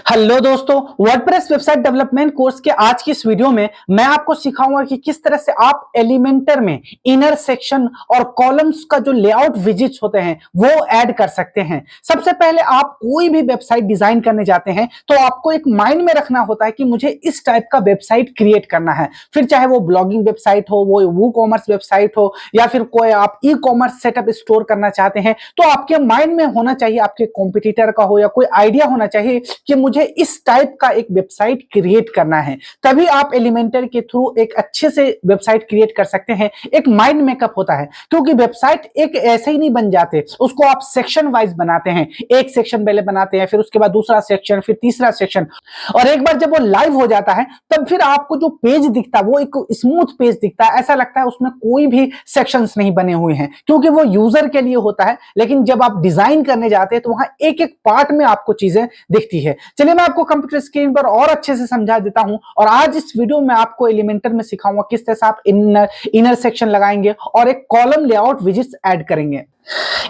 Hello दोस्तों, WordPress website development course के आज की इस वीडियो में मैं आपको सिखाऊंगा कि किस तरह से आप एलिमेंटर में इनर सेक्शन और कॉलम्स का जो लेआउट विजिट्स होते हैं वो ऐड कर सकते हैं। सबसे पहले आप कोई भी वेबसाइट डिजाइन करने जाते हैं तो आपको एक माइंड में रखना होता है कि मुझे इस टाइप का वेबसाइट क्रिएट करना है। फिर चाहे वो ब्लॉगिंग वेबसाइट हो, वो वूकॉमर्स वेबसाइट हो, या फिर कोई आप ई कॉमर्स सेटअप स्टोर करना चाहते हैं, तो आपके माइंड में होना चाहिए, आपके कॉम्पिटिटर का हो या कोई आइडिया होना चाहिए कि मुझे इस टाइप का एक वेबसाइट क्रिएट करना है। तभी आप एलिमेंटर के थ्रू एक अच्छे से वेबसाइट क्रिएट कर सकते हैं। एक माइंड मेकअप होता है, क्योंकि वेबसाइट एक ऐसे ही नहीं बन जाते, उसको आप सेक्शन वाइज बनाते हैं। एक सेक्शन पहले बनाते हैं, फिर उसके बाद दूसरा सेक्शन, फिर तीसरा सेक्शन, और एक बार जब वो लाइव हो जाता है तब फिर आपको जो पेज दिखता है वो एक स्मूथ पेज दिखता है। ऐसा लगता है उसमें कोई भी सेक्शंस नहीं बने हुए हैं, क्योंकि वो यूजर के लिए होता है। लेकिन जब आप डिजाइन करने जाते हैं तो वहां एक एक पार्ट में आपको चीजें दिखती है। चलिए मैं आपको कंप्यूटर स्क्रीन पर और अच्छे से समझा देता हूं, और आज इस वीडियो में आपको एलिमेंटर में सिखाऊंगा किस तरह से आप इनर सेक्शन लगाएंगे और एक कॉलम लेआउट विजिट्स ऐड करेंगे।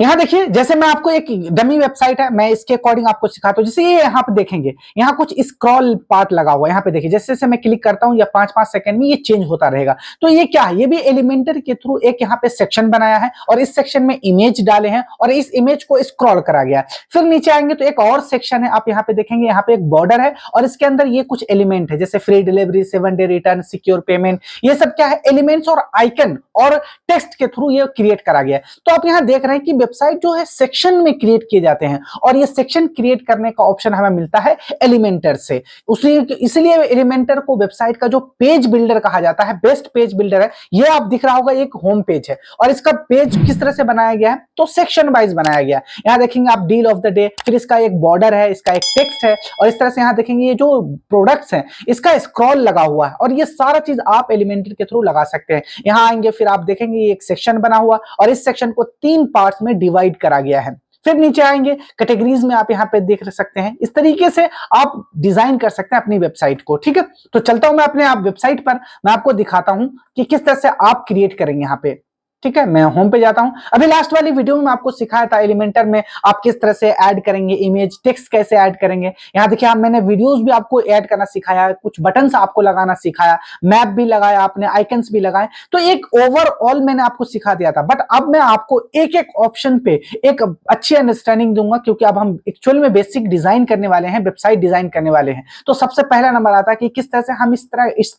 यहां देखिए, जैसे मैं आपको एक डमी वेबसाइट है, मैं इसके अकॉर्डिंग आपको सिखाता हूं। जैसे ये यहाँ पे देखेंगे, यहाँ कुछ स्क्रॉल पार्ट लगा हुआ है। यहाँ पे देखिए, जैसे जैसे मैं क्लिक करता हूं या 5-5 सेकंड में ये चेंज होता रहेगा। तो ये क्या है? ये भी एलिमेंटर के थ्रू एक यहाँ पे सेक्शन बनाया है, और इस सेक्शन में इमेज डाले हैं और इस इमेज को स्क्रॉल करा गया है। फिर नीचे आएंगे तो एक और सेक्शन है, आप यहाँ पे देखेंगे, यहाँ पे एक बॉर्डर है और इसके अंदर ये कुछ एलिमेंट है, जैसे free delivery, 7 day return, secure payment. ये सब क्या है? एलिमेंट्स और आइकन और टेक्स्ट के थ्रू ये क्रिएट करा गया है। तो आप यहाँ देख रहे हैं कि वेबसाइट जो है सेक्शन में क्रिएट किए जाते हैं, और ये सेक्शन क्रिएट करने का ऑप्शन हमें मिलता है एलिमेंटर से। इसलिए एलिमेंटर को वेबसाइट का जो पेज बिल्डर कहा जाता है, बेस्ट पेज बिल्डर है। ये आप दिख रहा होगा, एक होम पेज है, और इसका पेज किस तरह से बनाया गया है? तो सेक्शन वाइज बनाया गया है। यहाँ देखेंगे आप, डील ऑफ द डे, फिर इसका एक बॉर्डर है, इसका एक टेक्स्ट है, और इस तरह से यहाँ देखेंगे ये जो प्रोडक्ट्स हैं इसका स्क्रॉल लगा हुआ है, और ये सारा चीज आप एलिमेंटर के थ्रू लगा सकते हैं। यहाँ आएंगे, फिर आप देखेंगे ये एक सेक्शन बना हुआ, और इस सेक्शन को 3 पार्ट्स में डिवाइड करा गया है। फिर नीचे आएंगे, कैटेगरीज में आप यहाँ पे देख सकते हैं। इस तरीके से आप डिजाइन कर सकते हैं अपनी वेबसाइट को। ठीक है, तो चलता हूं मैं अपने आप वेबसाइट पर, मैं आपको दिखाता हूं कि किस तरह से आप क्रिएट करेंगे यहाँ पे। ठीक है, मैं होम पे जाता हूं। अभी लास्ट वाली वीडियो में आपको सिखाया था एलिमेंटर में आप किस तरह से ऐड करेंगे इमेज, टेक्स्ट कैसे ऐड करेंगे। यहाँ देखिए, मैंने वीडियोस भी आपको ऐड करना सिखाया, कुछ बटन्स आपको लगाना सिखाया, मैप भी लगाया आपने, आइकन्स भी लगाए। तो एक ओवरऑल मैंने आपको सिखा दिया था, बट अब मैं आपको एक एक ऑप्शन पे एक अच्छी अंडरस्टैंडिंग दूंगा, क्योंकि अब हम एक्चुअल में बेसिक डिजाइन करने वाले हैं, वेबसाइट डिजाइन करने वाले हैं। तो सबसे पहला नंबर आता है कि किस तरह से हम इस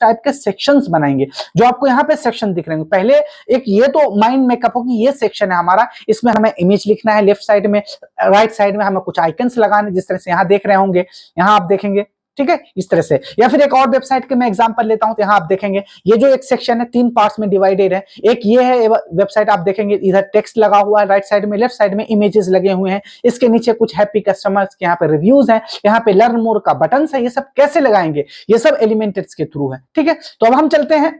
टाइप के सेक्शंस बनाएंगे। जो आपको यहाँ पे सेक्शन दिख रहे हैं, पहले एक ये तो माइंड मेकअप हो कि ये सेक्शन है हमारा, इसमें हमें इमेज लिखना है लेफ्ट साइड में, राइट साइड में हमें कुछ आइकन्स लगाने, जिस तरह से यहाँ देख रहे होंगे, यहाँ आप देखेंगे। ठीक है, इस तरह से। या फिर एक और वेबसाइट के मैं एग्जांपल लेता हूं, तो यहाँ आप देखेंगे ये जो एक सेक्शन है 3 पार्ट्स में डिवाइडेड है। एक ये है वेबसाइट, आप देखेंगे इधर टेक्स्ट लगा हुआ है राइट साइड में, लेफ्ट साइड में इमेजेस लगे हुए हैं, इसके नीचे कुछ हैप्पी कस्टमर्स के यहाँ पे रिव्यूज हैं, यहाँ पे लर्न मोर का बटन है। ये सब कैसे लगाएंगे? ये सब एलिमेंटर्स के थ्रू है। ठीक है, तो अब हम चलते हैं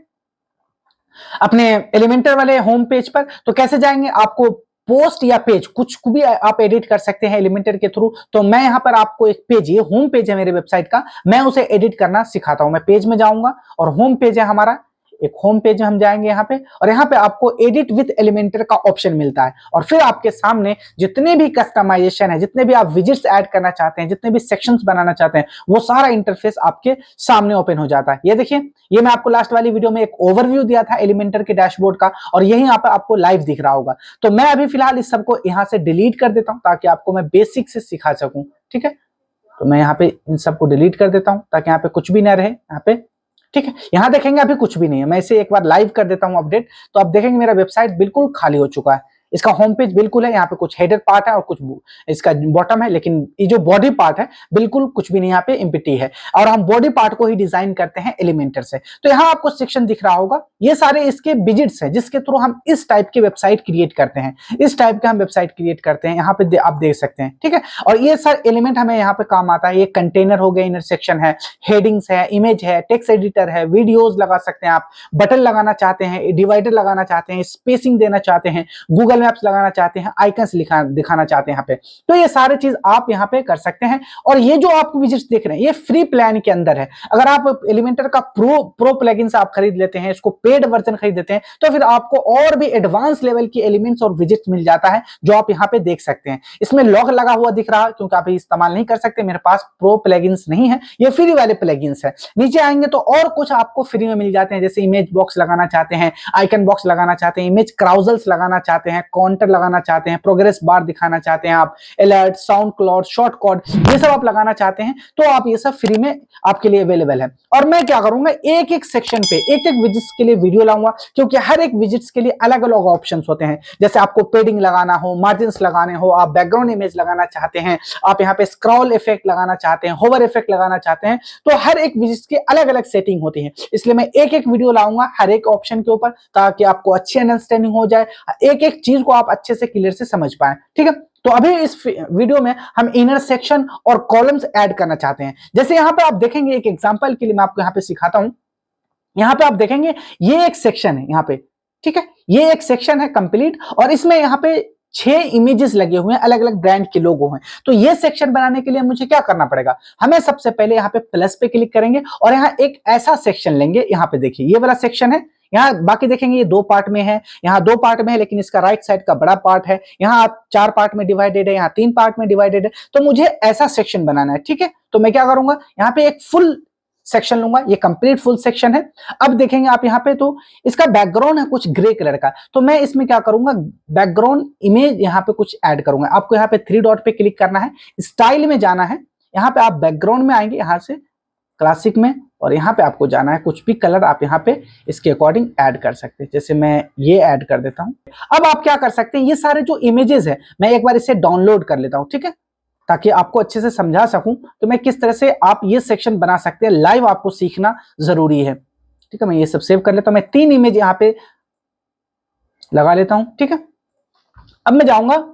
अपने एलिमेंटर वाले होम पेज पर। तो कैसे जाएंगे? आपको पोस्ट या पेज कुछ भी आप एडिट कर सकते हैं एलिमेंटर के थ्रू। तो मैं यहां पर आपको एक पेज, ये होम पेज है मेरे वेबसाइट का, मैं उसे एडिट करना सिखाता हूं। मैं पेज में जाऊंगा और होम पेज है हमारा, एक होम पेज में हम जाएंगे यहाँ पे, और यहाँ पे आपको एडिट विद एलिमेंटर का ऑप्शन मिलता है। और फिर आपके सामने जितने भी कस्टमाइजेशन है, जितने भी आप विजिट्स ऐड करना चाहते हैं, जितने भी सेक्शंस बनाना चाहते हैं, वो सारा इंटरफेस आपके सामने ओपन हो जाता है। ये देखिए, ये मैं आपको लास्ट वाली वीडियो में एक ओवरव्यू दिया था एलिमेंटर के डैशबोर्ड का, और यही यहाँ पे आपको लाइव दिख रहा होगा। तो मैं अभी फिलहाल इस सबको यहाँ से डिलीट कर देता हूँ, ताकि आपको मैं बेसिक से सिखा सकूं। ठीक है, तो मैं यहाँ पे इन सबको डिलीट कर देता हूँ ताकि यहाँ पे कुछ भी ना रहे यहाँ पे। ठीक है, यहां देखेंगे अभी कुछ भी नहीं है। मैं इसे एक बार लाइव कर देता हूं अपडेट, तो आप देखेंगे मेरा वेबसाइट बिल्कुल खाली हो चुका है। इसका होम पेज बिल्कुल है, यहाँ पे कुछ हेडर पार्ट है और कुछ इसका बॉटम है, लेकिन ये जो बॉडी पार्ट है बिल्कुल कुछ भी नहीं, यहाँ पे एम्प्टी है। और हम बॉडी पार्ट को ही डिजाइन करते हैं एलिमेंटर से। तो यहाँ आपको सेक्शन दिख रहा होगा, ये सारे इसके विजिट्स हैं जिसके थ्रू हम इस टाइप की वेबसाइट क्रिएट करते हैं। इस टाइप का हम वेबसाइट क्रिएट करते हैं, यहाँ पे आप देख सकते हैं। ठीक है, और ये सर एलिमेंट हमें यहाँ पे काम आता है। ये कंटेनर हो गया, इनर सेक्शन है, हेडिंग्स है, इमेज है, टेक्स्ट एडिटर है, वीडियोज लगा सकते हैं आप, बटन लगाना चाहते हैं, डिवाइडर लगाना चाहते हैं, स्पेसिंग देना चाहते हैं, गूगल स्टाइल मैप्स लगाना चाहते हैं, आइकन्स दिखाना चाहते हैं यहाँ पे, तो ये सारे चीज आप यहाँ पे कर सकते हैं। और ये जो आप विजिट्स देख रहे हैं ये फ्री प्लान के अंदर है। अगर आप एलिमेंटर का प्रो प्लगइन आप खरीद लेते हैं, इसको पेड वर्जन खरीद लेते हैं, तो फिर आपको और भी एडवांस लेवल की एलिमेंट्स और विजिट्स मिल जाता है जो आप यहाँ पे देख सकते हैं। इसमें लॉक लगा हुआ दिख रहा है क्योंकि आप इस्तेमाल नहीं कर सकते, मेरे पास प्रो प्लगइन्स नहीं है, ये फ्री वाले प्लगइन्स है। नीचे आएंगे तो और कुछ आपको फ्री में मिल जाते हैं, जैसे इमेज बॉक्स लगाना चाहते हैं, आइकन बॉक्स लगाना चाहते हैं, इमेज क्राउजल्स लगाना चाहते हैं, काउंटर लगाना चाहते हैं, प्रोग्रेस बार दिखाना चाहते हैं आप, alert, sound cloud, short code, ये सब आप लगाना चाहते हैं तो आप ये सब फ्री में आपके लिए अवेलेबल है। और मैं क्या करूंगा, एक एक सेक्शन पे एक एक विजिट्स के लिए वीडियो लाऊंगा, क्योंकि हर एक विजिट्स के लिए अलग अलग ऑप्शंस होते हैं। जैसे आपको पेडिंग लगाना हो, मार्जिन्स लगाने हो, आप बैकग्राउंड इमेज लगाना चाहते हैं, आप यहाँ पे स्क्रॉल इफेक्ट लगाना चाहते हैं, होवर इफेक्ट लगाना चाहते हैं, तो हर एक विजिट्स की अलग अलग सेटिंग होती है। इसलिए मैं एक एक वीडियो लाऊंगा हर एक ऑप्शन के ऊपर, ताकि आपको अच्छी अंडरस्टैंडिंग हो जाए, एक एक चीज को आप अच्छे से क्लियर से समझ पाए। ठीक है, तो अभी इस वीडियो में हम इनर सेक्शन और कॉलम्स ऐड करना चाहते हैं। जैसे यहाँ पे आप देखेंगे, एक एग्जांपल के लिए मैं आपको यहाँ पे सिखाता हूं। यहाँ पे आप देखेंगे ये एक सेक्शन है यहाँ पे, ठीक है, ये एक सेक्शन है कंप्लीट, और इसमें यहाँ पे 6 इमेजेस लगे हुए हैं, अलग अलग ब्रांड के लोगो हैं। तो ये सेक्शन बनाने के लिए मुझे क्या करना पड़ेगा, हमें सबसे पहले यहाँ पे प्लस पे क्लिक करेंगे और यहाँ एक ऐसा सेक्शन लेंगे। यहाँ पे देखिए ये वाला सेक्शन है, यहाँ बाकी देखेंगे ये 2 पार्ट में है, यहाँ 2 पार्ट में है, लेकिन इसका राइट साइड का बड़ा पार्ट है, यहाँ 4 पार्ट में डिवाइडेड है, यहाँ 3 पार्ट में डिवाइडेड है। तो मुझे ऐसा सेक्शन बनाना है। ठीक है, तो मैं क्या करूंगा, यहाँ पे एक फुल सेक्शन लूंगा, ये कंप्लीट फुल सेक्शन है। अब देखेंगे आप यहाँ पे, तो इसका बैकग्राउंड है कुछ ग्रे कलर का, तो मैं इसमें क्या करूंगा, बैकग्राउंड इमेज यहाँ पे कुछ ऐड करूंगा। आपको यहाँ पे 3 डॉट पे क्लिक करना है, स्टाइल में जाना है, यहाँ पे आप बैकग्राउंड में आएंगे, यहाँ से क्लासिक में, और यहाँ पे आपको जाना है, कुछ भी कलर आप यहाँ पे इसके अकॉर्डिंग ऐड कर सकते हैं। जैसे मैं ये ऐड कर देता हूँ। अब आप क्या कर सकते हैं, ये सारे जो इमेजेस है मैं एक बार इसे डाउनलोड कर लेता हूँ, ठीक है, ताकि आपको अच्छे से समझा सकूं तो मैं किस तरह से आप ये सेक्शन बना सकते हैं। लाइव आपको सीखना जरूरी है। ठीक है, मैं ये सब सेव कर लेता हूं, मैं 3 इमेज यहां पे लगा लेता हूं। ठीक है, अब मैं जाऊंगा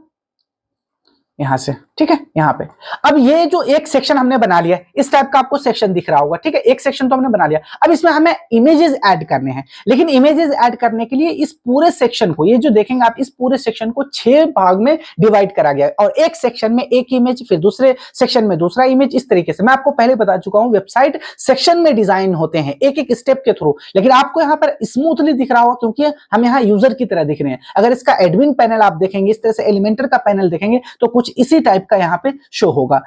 यहां से, ठीक है, यहां पे। अब ये जो एक सेक्शन हमने बना लिया, इस टाइप का आपको सेक्शन दिख रहा होगा, ठीक है, एक सेक्शन तो हमने बना लिया। अब इसमें हमें इमेजेस ऐड करने हैं, लेकिन इमेजेस ऐड करने के लिए इस पूरे सेक्शन को, ये जो देखेंगे आप, इस पूरे सेक्शन को 6 भाग में डिवाइड करा गया है, और एक सेक्शन में एक इमेज, फिर दूसरे सेक्शन में दूसरा इमेज, इस तरीके से। मैं आपको पहले बता चुका हूं, वेबसाइट सेक्शन में डिजाइन होते हैं एक एक स्टेप के थ्रू, लेकिन आपको यहाँ पर स्मूथली दिख रहा होगा क्योंकि हम यहाँ यूजर की तरह दिख रहे हैं। अगर इसका एडमिन पैनल आप देखेंगे, इस तरह से एलिमेंटर का पैनल देखेंगे, तो कुछ इसी टाइप का यहाँ पे शो होगा।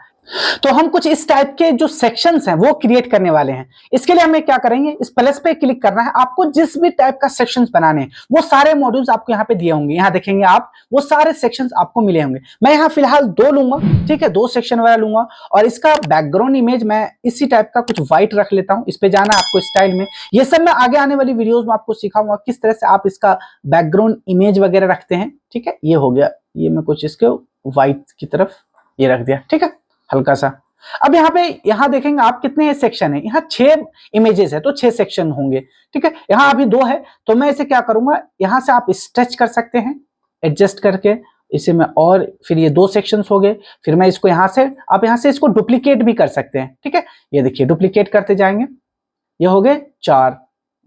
तो हम कुछ इस टाइप के जो सेक्शंस हैं वो क्रिएट करने वाले हैं। इसके लिए हमें क्या करेंगे, इस प्लस पे क्लिक करना है। आपको जिस भी टाइप का सेक्शंस बनाने हैं वो सारे मॉड्यूल्स आपको यहाँ पे दिए होंगे, यहाँ देखेंगे आप, वो सारे सेक्शंस आपको मिले होंगे। मैं यहाँ फिलहाल 2 लूंगा, ठीक है, 2 सेक्शन वाला लूंगा, और इसका बैकग्राउंड इमेज मैं इसी टाइप का कुछ व्हाइट रख लेता हूँ। इस पे जाना है आपको स्टाइल में। ये सब मैं आगे आने वाली वीडियोज में आपको सिखाऊंगा किस तरह से आप इसका बैकग्राउंड इमेज वगैरह रखते हैं। ठीक है, ये हो गया, ये मैं कुछ इसके व्हाइट की तरफ ये रख दिया, ठीक है, हल्का सा। अब यहाँ देखेंगे आप कितने सेक्शन है, यहाँ 6 इमेजेस है तो 6 सेक्शन होंगे, ठीक है। यहाँ अभी 2 है, तो मैं इसे क्या करूंगा, यहाँ से आप स्ट्रेच कर सकते हैं एडजस्ट करके इसे मैं, और फिर ये 2 सेक्शंस हो गए। फिर मैं इसको यहाँ से, आप यहाँ से इसको डुप्लीकेट भी कर सकते हैं, ठीक है। ये देखिए डुप्लीकेट करते जाएंगे, ये हो गए 4,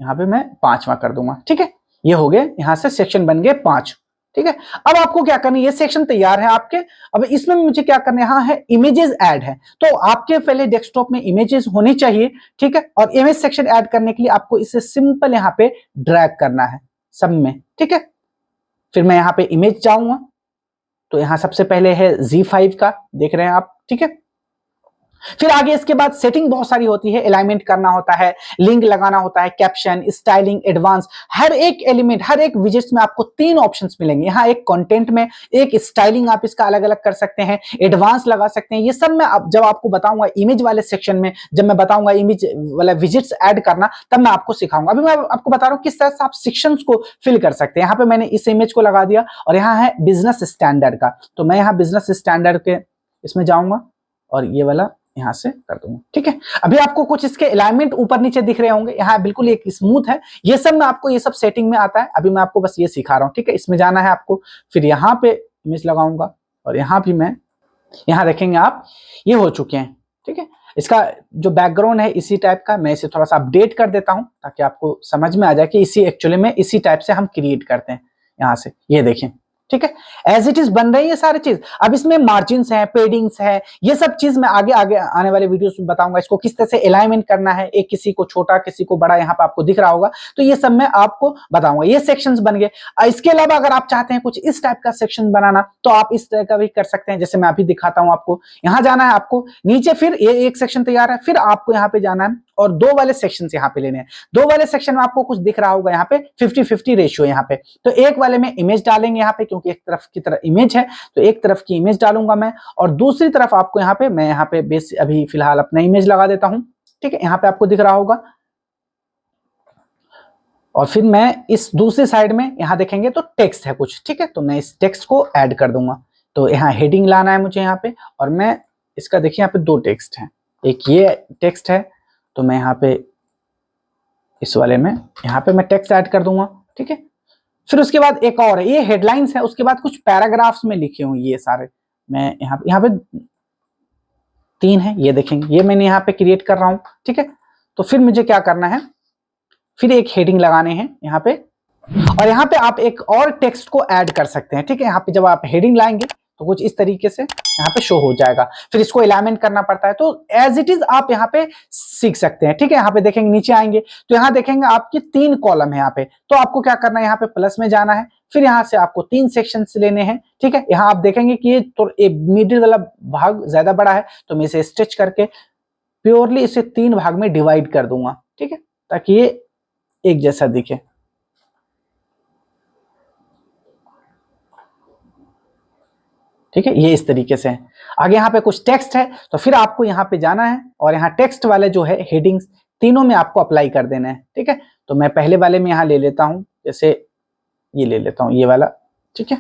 यहाँ पे मैं 5वां कर दूंगा, ठीक है। ये हो गए, यहाँ से सेक्शन बन गए 5, ठीक है। अब आपको क्या करना है, ये सेक्शन तैयार है आपके। अब इसमें मुझे क्या करना है, यहाँ है इमेजेस ऐड है, तो आपके पहले डेस्कटॉप में इमेजेस होनी चाहिए, ठीक है। और इमेज सेक्शन ऐड करने के लिए आपको इसे सिंपल यहाँ पे ड्रैग करना है सब में, ठीक है। फिर मैं यहाँ पे इमेज जाऊंगा, तो यहाँ सबसे पहले है Z5 का, देख रहे हैं आप, ठीक है। फिर आगे इसके बाद सेटिंग बहुत सारी होती है, अलाइनमेंट करना होता है, लिंक लगाना होता है, कैप्शन, स्टाइलिंग, एडवांस। हर एक एलिमेंट, हर एक विजेट्स में आपको 3 ऑप्शंस मिलेंगे। यहाँ एक कंटेंट में, एक स्टाइलिंग आप इसका अलग अलग कर सकते हैं, एडवांस लगा सकते हैं। ये सब मैं जब आपको बताऊंगा इमेज वाले सेक्शन में, जब मैं बताऊंगा इमेज वाला विजेट्स ऐड करना, तब मैं आपको सिखाऊंगा। अभी मैं आपको बता रहा हूँ किस तरह से आप सेक्शंस को फिल कर सकते हैं। यहाँ पे मैंने इस इमेज को लगा दिया, और यहाँ है बिजनेस स्टैंडर्ड का, तो मैं यहाँ बिजनेस स्टैंडर्ड के इसमें जाऊंगा और ये वाला यहाँ से कर दूंगा, ठीक है। अभी आपको कुछ इसके अलाइनमेंट ऊपर नीचे दिख रहे होंगे, यहाँ बिल्कुल एक स्मूथ है। ये सब मैं आपको, ये सब सेटिंग में आता है, अभी मैं आपको बस ये सिखा रहा हूँ, ठीक है। इसमें जाना है आपको, फिर यहाँ पे इमेज लगाऊंगा, और यहाँ भी मैं, यहाँ देखेंगे आप, ये हो चुके हैं, ठीक है। इसका जो बैकग्राउंड है इसी टाइप का, मैं इसे थोड़ा सा अपडेट कर देता हूँ ताकि आपको समझ में आ जाए कि इसी एक्चुअली में इसी टाइप से हम क्रिएट करते हैं। यहाँ से ये देखें, ठीक है, एज इट इज बन रही है सारी चीज। अब इसमें मार्जिन्स है, पेडिंग्स है, ये सब चीज मैं आगे आगे आने वाले वीडियोस में बताऊंगा। इसको किस तरह से अलाइनमेंट करना है, एक किसी को छोटा किसी को बड़ा, यहाँ पे आपको दिख रहा होगा, तो ये सब मैं आपको बताऊंगा। ये सेक्शंस बन गए। इसके अलावा अगर आप चाहते हैं कुछ इस टाइप का सेक्शन बनाना तो आप इस तरह का भी कर सकते हैं। जैसे मैं अभी दिखाता हूं आपको, यहाँ जाना है आपको नीचे, फिर ये एक सेक्शन तैयार है, फिर आपको यहाँ पे जाना है और दो वाले सेक्शन यहाँ पे लेने हैं। दो वाले सेक्शन में आपको कुछ दिख रहा होगा यहाँ पे 50-50 रेशियो यहाँ पे, तो एक वाले में इमेज डालेंगे यहाँ पे, क्योंकि एक तरफ की तरह इमेज है तो एक तरफ की इमेज डालूंगा मैं, और दूसरी तरफ आपको यहाँ पे मैं यहाँ पे बेस अभी फिलहाल अपना इमेज लगा देता हूं। ठीक है, यहाँ पे आपको दिख रहा होगा, और फिर मैं इस दूसरी साइड में यहाँ देखेंगे तो टेक्स्ट है कुछ। ठीक है, तो मैं इस टेक्स्ट को ऐड कर दूंगा। तो यहाँ हेडिंग लाना है मुझे यहाँ पे, और मैं इसका देखिए यहाँ पे दो टेक्स्ट हैं, एक ये टेक्स्ट है, तो मैं यहाँ पे इस वाले में यहाँ पे मैं टेक्स्ट ऐड कर दूंगा। ठीक है, फिर उसके बाद एक और है, ये हेडलाइंस है, उसके बाद कुछ पैराग्राफ्स में लिखे हुए ये सारे, मैं यहाँ पे 3 है, ये देखेंगे, ये मैंने यहाँ पे क्रिएट कर रहा हूँ। ठीक है, तो फिर मुझे क्या करना है, फिर एक हेडिंग लगाने हैं यहाँ पे, और यहाँ पे आप एक और टेक्स्ट को ऐड कर सकते हैं। ठीक है, यहाँ पे जब आप हेडिंग लाएंगे तो कुछ इस तरीके से यहाँ पे शो हो जाएगा, फिर इसको अलाइनमेंट करना पड़ता है, तो एज इट इज आप यहाँ पे सीख सकते हैं। ठीक है, यहाँ पे देखेंगे, नीचे आएंगे तो यहाँ देखेंगे आपकी 3 कॉलम है यहाँ पे, तो आपको क्या करना है, यहाँ पे प्लस में जाना है, फिर यहाँ से आपको 3 सेक्शन लेने हैं। ठीक है, यहाँ आप देखेंगे कि ये तो मिडिल वाला भाग ज्यादा बड़ा है, तो मैं इसे स्ट्रेच करके प्योरली इसे 3 भाग में डिवाइड कर दूंगा। ठीक है, ताकि ये एक जैसा दिखे। ठीक है, ये इस तरीके से है। आगे यहाँ पे कुछ टेक्स्ट है, तो फिर आपको यहाँ पे जाना है और यहाँ टेक्स्ट वाले जो है हेडिंग्स तीनों में आपको अप्लाई कर देना है। ठीक है, तो मैं पहले वाले में यहाँ ले लेता हूँ, जैसे ये ले लेता हूँ, ये वाला। ठीक है,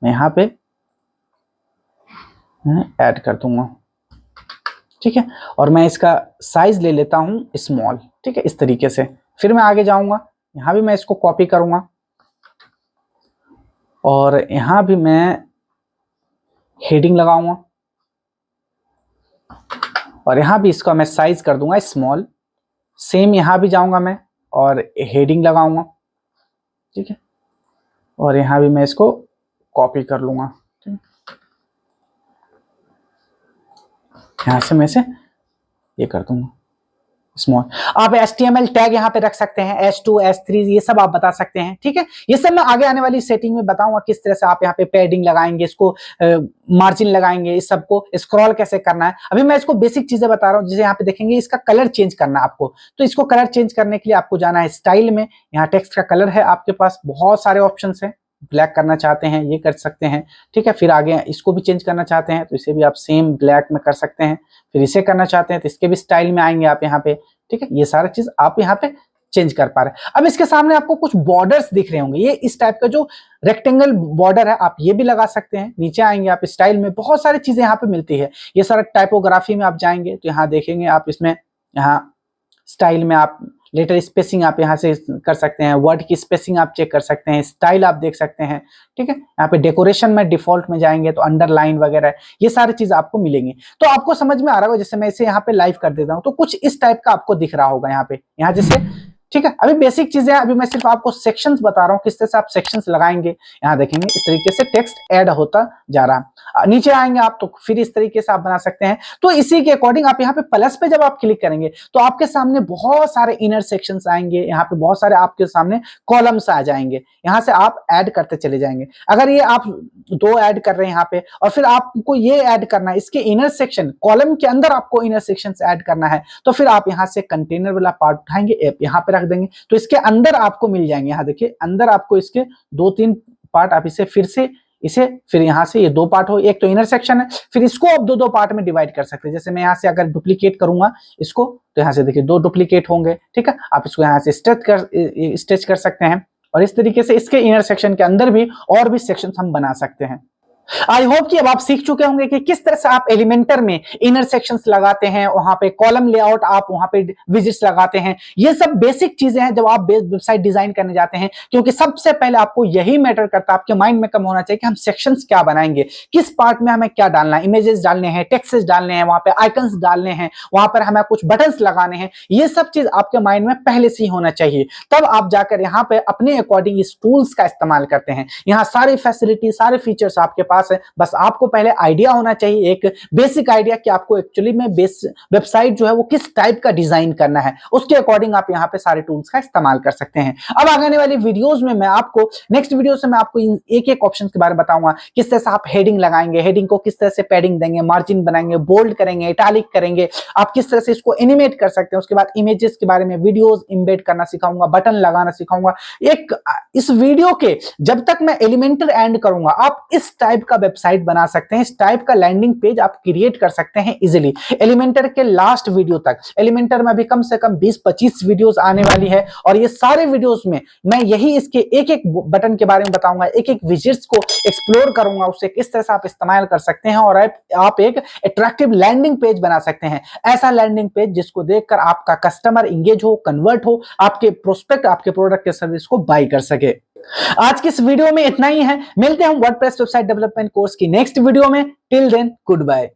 मैं यहाँ पे ऐड कर दूंगा। ठीक है, और मैं इसका साइज ले लेता हूँ स्मॉल। ठीक है, इस तरीके से। फिर मैं आगे जाऊंगा, यहाँ भी मैं इसको कॉपी करूंगा, और यहाँ भी मैं हेडिंग लगाऊंगा, और यहाँ भी इसका मैं साइज कर दूंगा स्मॉल। सेम यहाँ भी जाऊंगा मैं और हेडिंग लगाऊंगा। ठीक है, और यहाँ भी मैं इसको कॉपी कर लूंगा। यहाँ से मैं इसे ये कर दूंगा स्मॉल। आप HTML टैग यहाँ पे रख सकते हैं, H2 H3 ये सब आप बता सकते हैं। ठीक है, ये सब मैं आगे आने वाली सेटिंग में बताऊंगा किस तरह से आप यहाँ पे पैडिंग लगाएंगे, इसको मार्जिन लगाएंगे, इस सबको स्क्रॉल कैसे करना है। अभी मैं इसको बेसिक चीजें बता रहा हूँ। जैसे यहाँ पे देखेंगे इसका कलर चेंज करना है आपको, तो इसको कलर चेंज करने के लिए आपको जाना है स्टाइल में। यहाँ टेक्स्ट का कलर है, आपके पास बहुत सारे ऑप्शन है। ब्लैक करना चाहते हैं ये कर सकते हैं। ठीक है, फिर आगे इसको भी चेंज करना चाहते हैं तो इसे भी आप सेम ब्लैक में कर सकते हैं। फिर इसे करना चाहते हैं तो इसके भी स्टाइल में आएंगे आप यहाँ पे। ठीक है, ये सारा चीज आप यहाँ पे चेंज कर पा रहे हैं। अब इसके सामने आपको कुछ बॉर्डर्स दिख रहे होंगे, ये इस टाइप का जो रेक्टेंगल बॉर्डर है आप ये भी लगा सकते हैं। नीचे आएंगे आप स्टाइल में, बहुत सारी चीजें यहाँ पे मिलती है। ये सारा टाइपोग्राफी में आप जाएंगे तो यहाँ देखेंगे आप, इसमें यहाँ स्टाइल में आप लेटर स्पेसिंग आप यहाँ से कर सकते हैं, वर्ड की स्पेसिंग आप चेक कर सकते हैं, स्टाइल आप देख सकते हैं। ठीक है, यहाँ पे डेकोरेशन में डिफॉल्ट में जाएंगे तो अंडरलाइन वगैरह ये सारी चीज आपको मिलेंगी। तो आपको समझ में आ रहा होगा, जैसे मैं इसे यहाँ पे लाइव कर देता हूँ तो कुछ इस टाइप का आपको दिख रहा होगा यहाँ पे, यहाँ जैसे। ठीक है, अभी बेसिक चीजें, अभी मैं सिर्फ आपको सेक्शंस बता रहा हूँ किस तरह से आप सेक्शंस लगाएंगे। यहाँ देखेंगे इस तरीके से टेक्स्ट ऐड होता जा रहा है। नीचे आएंगे आप तो फिर इस तरीके से आप बना सकते हैं। तो इसी के अकॉर्डिंग आप यहाँ पे प्लस पे जब आप क्लिक करेंगे तो आपके सामने बहुत सारे इनर सेक्शंस आएंगे, यहाँ पे बहुत सारे आपके सामने कॉलम्स आ जाएंगे। यहाँ से आप ऐड करते चले जाएंगे। अगर ये आप 2 ऐड कर रहे हैं यहाँ पे, और फिर आपको ये ऐड करना है इसके इनर सेक्शन, कॉलम के अंदर आपको इनर सेक्शन ऐड करना है, तो फिर आप यहाँ से कंटेनर वाला पार्ट उठाएंगे, यहाँ पे रख देंगे तो इसके अंदर आपको मिल जाएंगे। यहाँ देखिए अंदर आपको इसके 2-3 पार्ट, आप इसे फिर से इसे फिर यहाँ से ये 2 पार्ट हो, एक तो इनर सेक्शन है, फिर इसको आप 2-2 पार्ट में डिवाइड कर सकते हैं। जैसे मैं यहाँ से अगर डुप्लीकेट करूंगा इसको तो यहाँ से देखिए 2 डुप्लीकेट होंगे। ठीक है, आप इसको यहाँ से स्ट्रेच कर सकते हैं, और इस तरीके से इसके इनर सेक्शन के अंदर भी और भी सेक्शन हम बना सकते हैं। आई होप कि अब आप सीख चुके होंगे कि किस तरह से आप एलिमेंटर में इनर सेक्शंस लगाते हैं, वहां पे कॉलम लेआउट, आप वहां पे विजिट्स लगाते हैं। ये सब बेसिक चीजें हैं जब आप वेबसाइट डिजाइन करने जाते हैं, क्योंकि सबसे पहले आपको यही मैटर करता है, आपके माइंड में कम होना चाहिए कि हम सेक्शंस क्या बनाएंगे, किस पार्ट में हमें क्या डालना है, इमेजेस डालने हैं, टेक्स्ट डालने हैं, वहां पे आइकन्स डालने हैं, वहां पर हमें कुछ बटन्स लगाने हैं। ये सब चीज आपके माइंड में पहले से ही होना चाहिए, तब आप जाकर यहाँ पे अपने अकॉर्डिंग इस टूल्स का इस्तेमाल करते हैं। यहाँ सारी फैसिलिटी, सारे फीचर्स आपके पास है, बस आपको पहले आइडिया होना चाहिए, एक बेसिक आइडिया कि आपको एक्चुअली में वेबसाइट जो है वो किस टाइप का डिजाइन करना है, उसके अकॉर्डिंग आप यहाँ पे सारे टूल्स का इस्तेमाल कर सकते हैं। अब आने वाली वीडियोस में मैं आपको नेक्स्ट वीडियो से मैं आपको एक एक ऑप्शन के बारे में बताऊंगा, किस तरह से आप हेडिंग लगाएंगे, हेडिंग को किस तरह से पैडिंग देंगे, मार्जिन बनाएंगे, बोल्ड करेंगे, इटैलिक करेंगे, आप किस तरह से इसको एनिमेट कर सकते हैं। उसके बाद इमेजेस के बारे में वीडियोस इंबेड करना सिखाऊंगा, बटन लगाना सिखाऊंगा। एक इस वीडियो के जब तक मैं एलिमेंटर एंड करूंगा, आप इस टाइप का वेबसाइट बना सकते हैं, इस टाइप का लैंडिंग पेज आप क्रिएट कर सकते हैं इजीली। एलिमेंटर के लास्ट वीडियो तक, एलिमेंटर में अभी कम से कम 20-25 वीडियोस आने वाली है, और ये सारे वीडियोस में मैं यही इसके एक एक बटन के बारे में बताऊंगा, एक एक विजिट्स को एक्सप्लोर करूंगा, उससे किस तरह से आप इस्तेमाल कर सकते हैं और आप एक अट्रैक्टिव लैंडिंग पेज बना सकते हैं। ऐसा लैंडिंग पेज जिसको देखकर आपका कस्टमर इंगेज हो, कन्वर्ट हो, आपके प्रोस्पेक्ट आपके प्रोडक्ट के सर्विस को बाय कर सके। आज की इस वीडियो में इतना ही है, मिलते हैं हम वर्डप्रेस वेबसाइट डेवलपमेंट कोर्स की नेक्स्ट वीडियो में। Till then, good bye.